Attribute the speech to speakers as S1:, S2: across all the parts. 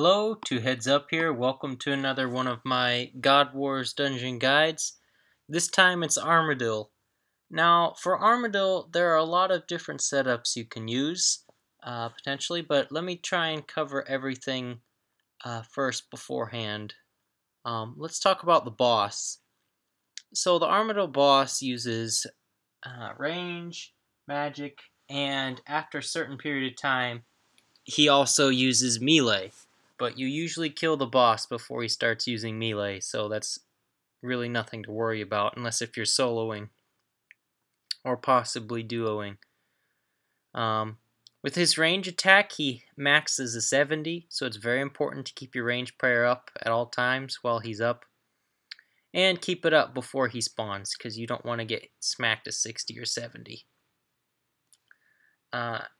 S1: Hello, two heads up here. Welcome to another one of my God Wars dungeon guides. This time it's Armadyl. Now, for Armadyl, there are a lot of different setups you can use, potentially, but let me try and cover everything first beforehand. Let's talk about the boss. So the Armadyl boss uses range, magic, and after a certain period of time, he also uses melee. But you usually kill the boss before he starts using melee, so that's really nothing to worry about, unless if you're soloing or possibly duoing. With his range attack, he maxes a 70, so it's very important to keep your range prayer up at all times while he's up. And keep it up before he spawns, because you don't want to get smacked to 60 or 70.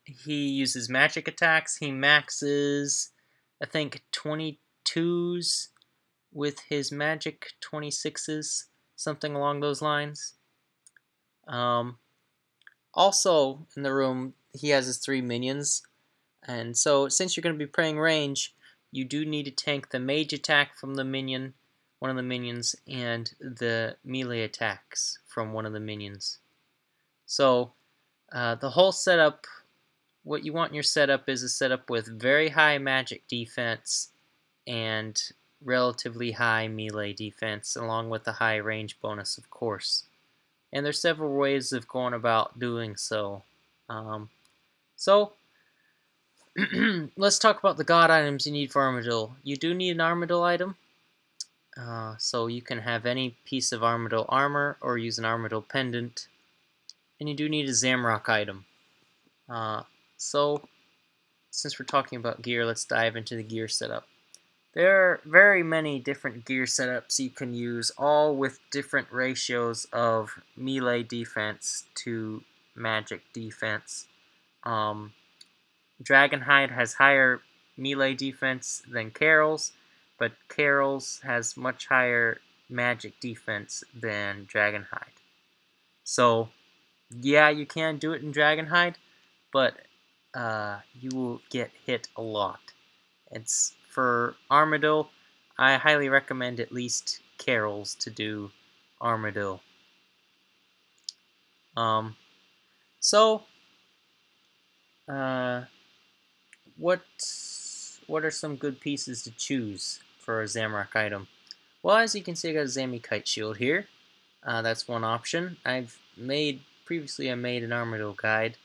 S1: He uses magic attacks. He maxes, I think, 22s with his magic, 26s, something along those lines. Also in the room, he has his 3 minions, and so since you're going to be playing range, you do need to tank the mage attack from the minion, one of the minions, and the melee attacks from one of the minions. So the whole setup, what you want in your setup is a setup with very high magic defense and relatively high melee defense, along with a high range bonus, of course. And there's several ways of going about doing so. Let's talk about the god items you need for Armadyl. You do need an Armadyl item. So you can have any piece of Armadyl armor or use an Armadyl pendant. And you do need a Zamrock item. So since we're talking about gear, let's dive into the gear setup. There are very many different gear setups you can use, all with different ratios of melee defense to magic defense. Dragonhide has higher melee defense than Carol's, but Carol's has much higher magic defense than Dragonhide. So, yeah, you can do it in Dragonhide, but you will get hit a lot. It's for Armadyl, I highly recommend at least Carol's to do Armadyl. What are some good pieces to choose for a Zamrock item? Well, as you can see, I got a Zamikite shield here. That's one option. Previously I made an Armadyl guide.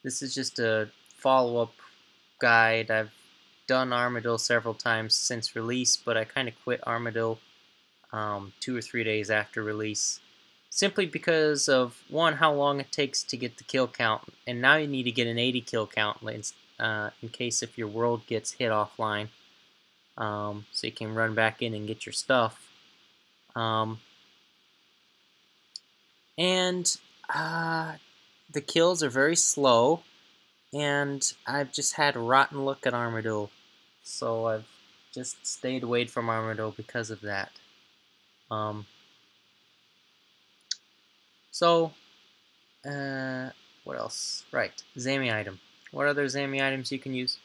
S1: This is just a follow-up guide. I've done Armadyl several times since release, but I kind of quit Armadyl 2 or 3 days after release, simply because of, one, how long it takes to get the kill count, and now you need to get an 80 kill count in case if your world gets hit offline, so you can run back in and get your stuff. The kills are very slow, and I've just had rotten luck at Armadyl, so I've just stayed away from Armadyl because of that. What else? Right, Zami item. What other Zami items you can use?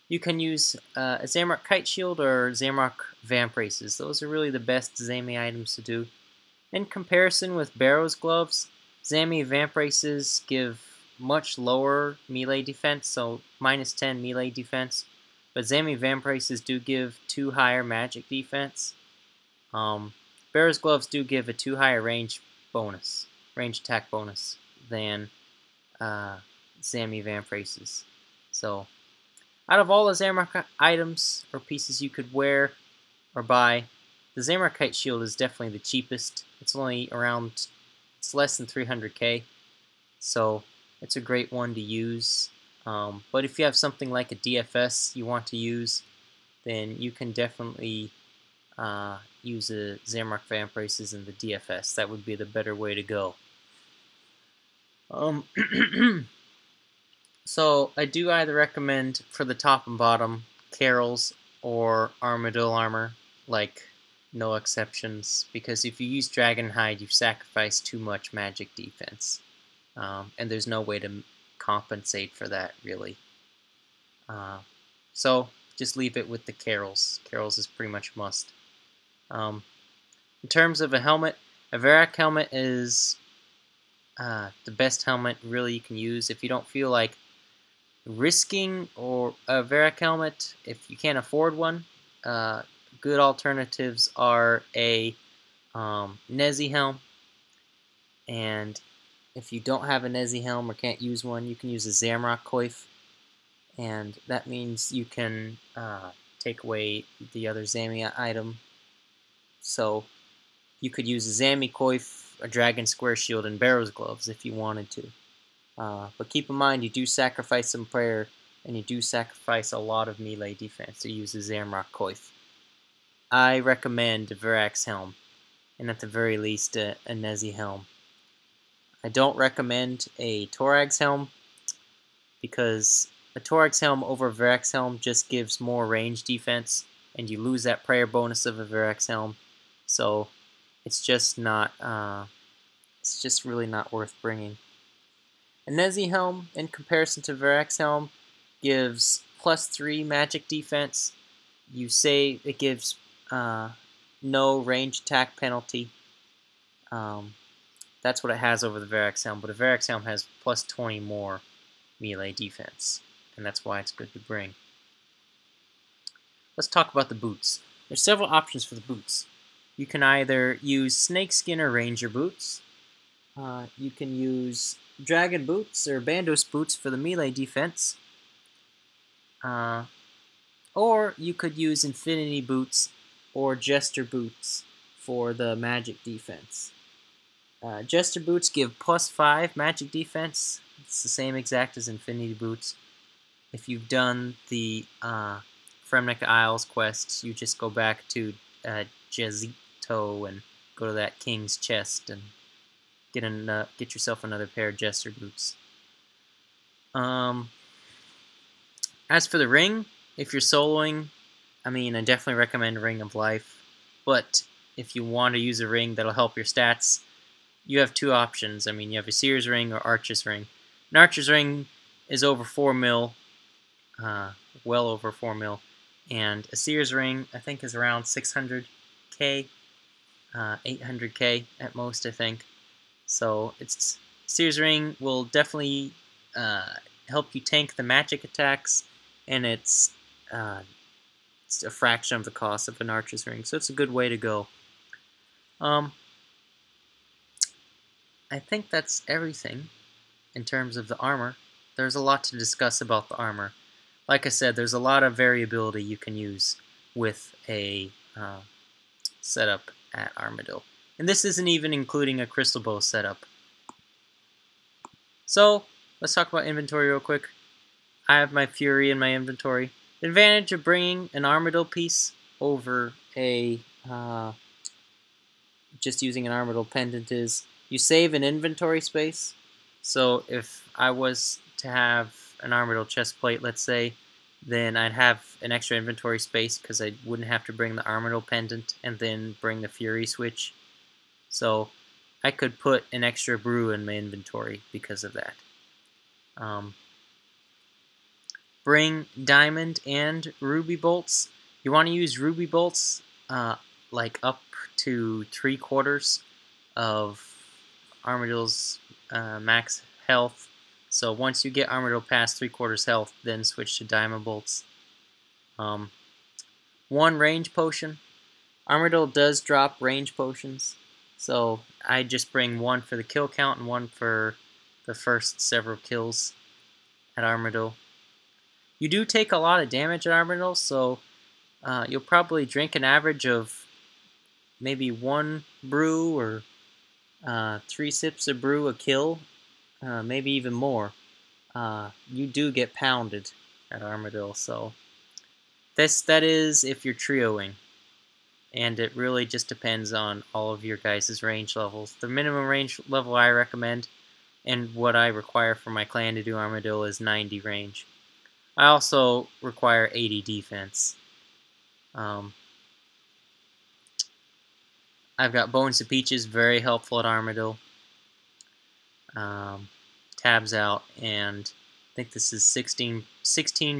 S1: You can use a Zamrock Kite Shield or Zamrock Vamp Races. Those are really the best Zami items to do. In comparison with Barrow's Gloves, Zami Vamp Races give much lower melee defense, so -10 melee defense, but Zami Vamp Races do give 2 higher magic defense. Barrow's Gloves do give a 2 higher range attack bonus than Zami Vamp Races. So, out of all the Zamrock items or pieces you could wear or buy, the Zamrock Kite Shield is definitely the cheapest. It's less than 300k, so it's a great one to use. But if you have something like a DFS you want to use, then you can definitely use a Zamrock Vamp Races in the DFS. That would be the better way to go. So I do either recommend for the top and bottom Carol's or Armadyl armor, like no exceptions, because if you use Dragonhide, you sacrifice too much magic defense, and there's no way to compensate for that, really. So just leave it with the Carols. Carols is pretty much a must. In terms of a helmet, a Varrock helmet is the best helmet really you can use. If you don't feel like risking or a Varrock helmet, if you can't afford one, good alternatives are a Nezi helm, and if you don't have a Nezi helm or can't use one, you can use a Zamrock coif, and that means you can take away the other Zami item. So you could use a Zami coif, a Dragon Square Shield, and Barrow's Gloves if you wanted to. But keep in mind, you do sacrifice some prayer, and you do sacrifice a lot of melee defense to use a Zamrock coif. I recommend a Varrock's helm, and at the very least a Nezi helm. I don't recommend a Torag's helm, because a Torag's helm over a Varrock's helm just gives more range defense, and you lose that prayer bonus of a Varrock's helm. So it's just not, it's just really not worth bringing. A Nezi helm, in comparison to Varrock's helm, gives +3 magic defense. You say it gives no range attack penalty. That's what it has over the Varrock's helm, but a Varrock's helm has +20 more melee defense, and that's why it's good to bring. Let's talk about the boots. There's several options for the boots. You can either use snakeskin or ranger boots. You can use dragon boots or bandos boots for the melee defense. Or you could use infinity boots or jester boots for the magic defense. Jester boots give +5 magic defense. It's the same exact as infinity boots. If you've done the Fremnik Isles quests, you just go back to Jezito and go to that king's chest and get yourself another pair of jester boots. As for the ring, if you're soloing, I definitely recommend Ring of Life. But if you want to use a ring that'll help your stats, you have two options. You have a Seer's Ring or Archer's Ring. An Archer's Ring is over 4 mil, well over 4 mil, and a Seer's Ring I think is around 600k, 800k at most, I think. So Seer's Ring will definitely help you tank the magic attacks, and it's a fraction of the cost of an Archer's Ring, so it's a good way to go. I think that's everything in terms of the armor. There's a lot to discuss about the armor. Like I said, there's a lot of variability you can use with a setup at Armadyl. And this isn't even including a crystal bow setup. So, let's talk about inventory real quick. I have my Fury in my inventory. The advantage of bringing an Armadyl piece over a just using an Armadyl pendant is you save an inventory space. So if I was to have an Armadyl chest plate, let's say, then I'd have an extra inventory space because I wouldn't have to bring the Armadyl pendant and then bring the Fury switch. So I could put an extra brew in my inventory because of that. Bring diamond and ruby bolts. You want to use ruby bolts like up to 3/4 of Armadyl's max health. So once you get Armadyl past 3/4 health, then switch to diamond bolts. 1 range potion. Armadyl does drop range potions, so I just bring 1 for the kill count and 1 for the first several kills at Armadyl. You do take a lot of damage at Armadyl, so you'll probably drink an average of maybe 1 brew or 3 sips of brew a kill, maybe even more. You do get pounded at Armadyl, so that is if you're trioing, and it really just depends on all of your guys' range levels. The minimum range level I recommend and what I require for my clan to do Armadyl is 90 range. I also require 80 defense. I've got Bones to Peaches, very helpful at Armadyl. Tabs out, and I think this is 16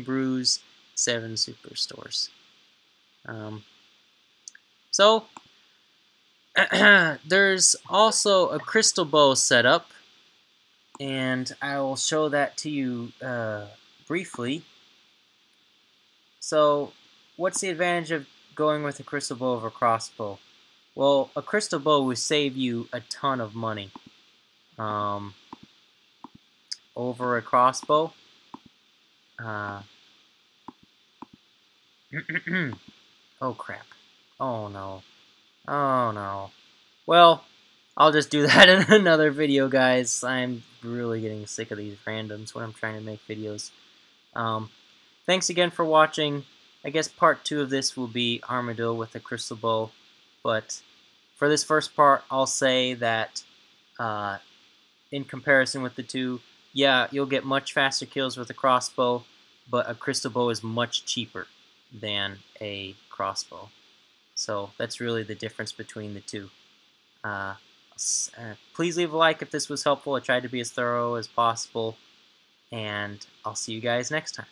S1: brews 7 superstores. So there's also a crystal bow set up, and I will show that to you briefly. So what's the advantage of going with a crystal bow over a crossbow? Well, a crystal bow will save you a ton of money over a crossbow. Oh crap. Oh no. Oh no. Well, I'll just do that in another video, guys. I'm really getting sick of these randoms when I'm trying to make videos. Thanks again for watching. I guess part 2 of this will be Armadyl with a crystal bow. But for this first part, I'll say that in comparison with the two, yeah, you'll get much faster kills with a crossbow, but a crystal bow is much cheaper than a crossbow. So that's really the difference between the two. Please leave a like if this was helpful. I tried to be as thorough as possible, and I'll see you guys next time.